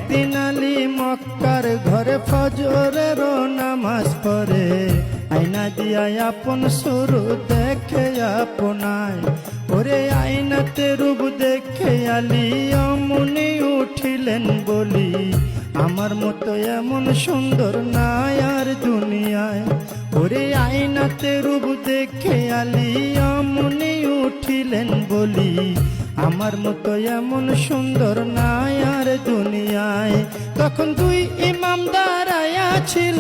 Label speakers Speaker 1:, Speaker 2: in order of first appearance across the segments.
Speaker 1: একদিন আলী মক্কার ঘরে ফজরের নামাজ পড়ে, আয়না দিয়া আপন শুরু দেখে আপনায়। ওরে আয়নাতে রূপ দেখে আলী অমনি উঠিলেন বলি, আমার মতো এমন সুন্দর নাই আর দুনিয়ায়। ওরে আয়নাতে রূপ দেখে আলী অমনি উঠিলেন বলি, আমার মতো এমন সুন্দর নাই আর দুনিয়ায়। তখন দুই ইমাম দাঁড়ায়া ছিল,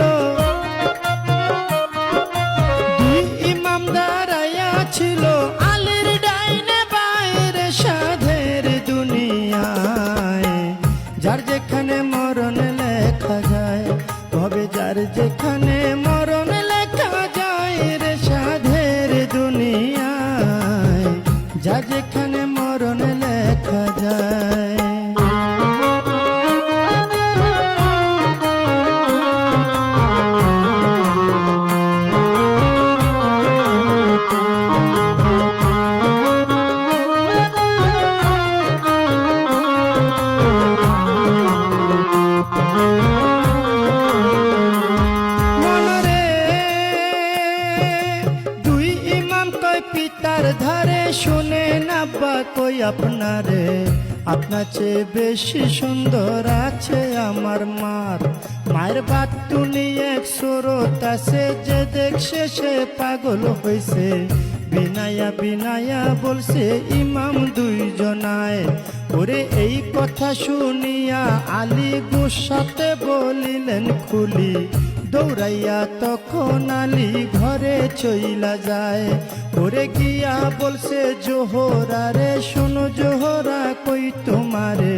Speaker 1: দুই ইমাম দাঁড়ায়া ছিল, আলীর ডাইনে বাইরে সাধের দুনিয়ায়। যার যেখানে মরণ লেখা যায়, তবে যার যেখানে মরণ লেখা যায় রে সাধের দুনিয়ায়, যার যেখানে মরণ লেখা যায়। পিতার ধারে শুনে আব্বা কই আপনারে, আপনার চেয়ে বেশি সুন্দর আছে আমার মার। মায়ের বাতুনি এক সুরত আছে, যে দেখছে সে পাগল হইছে। বিনায়া বিনায়া বলছে ইমাম দুইজনায়। ওরে এই কথা শুনিয়া আলী গুসাতে বলিলেন খুলি, দৌড়াইয়া তখন আলী ঘরে চইলা যায়। ওরে গিয়া বলছে জোহরা রে, শোনো জোহরা কই তোমারে।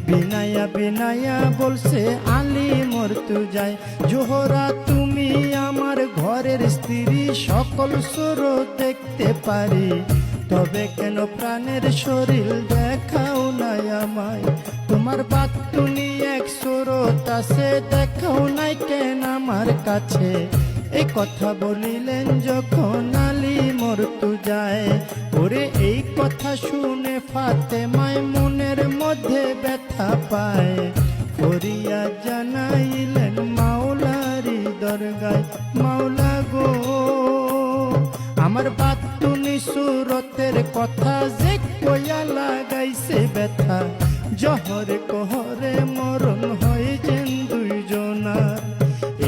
Speaker 1: বিনায়া বিনায়া বলছে আলী মরতু যায়। জোহরা তুমি আমার ঘরের স্ত্রী, সকল সুর দেখতে পারি, তবে কেন প্রাণের শরীর দেখাও নাই আমায়। তোমার বাতুনি এক সুরত আছে, দেখাও নাই কেন আমার কাছে। এই কথা বলিলেন যখন আলী মরতু যায়। ওরে এই কথা শুনে ফাতেমায় মনের মধ্যে ব্যথা পায়। ফরিয়া জানাইলেন মাওলারি দরগায়, মাওলা গো আমার বাতুনি সুরতের কথা যে কইয়া লাগাইছে ব্যথা। জহরে কোহরে মরণ হয়েছেন দুইজনার।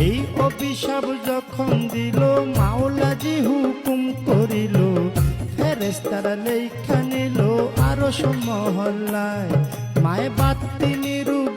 Speaker 1: এই অভিশাপ যখন দিল মাওলাজি হুকুম করিল, ফেরেশতারা লেখা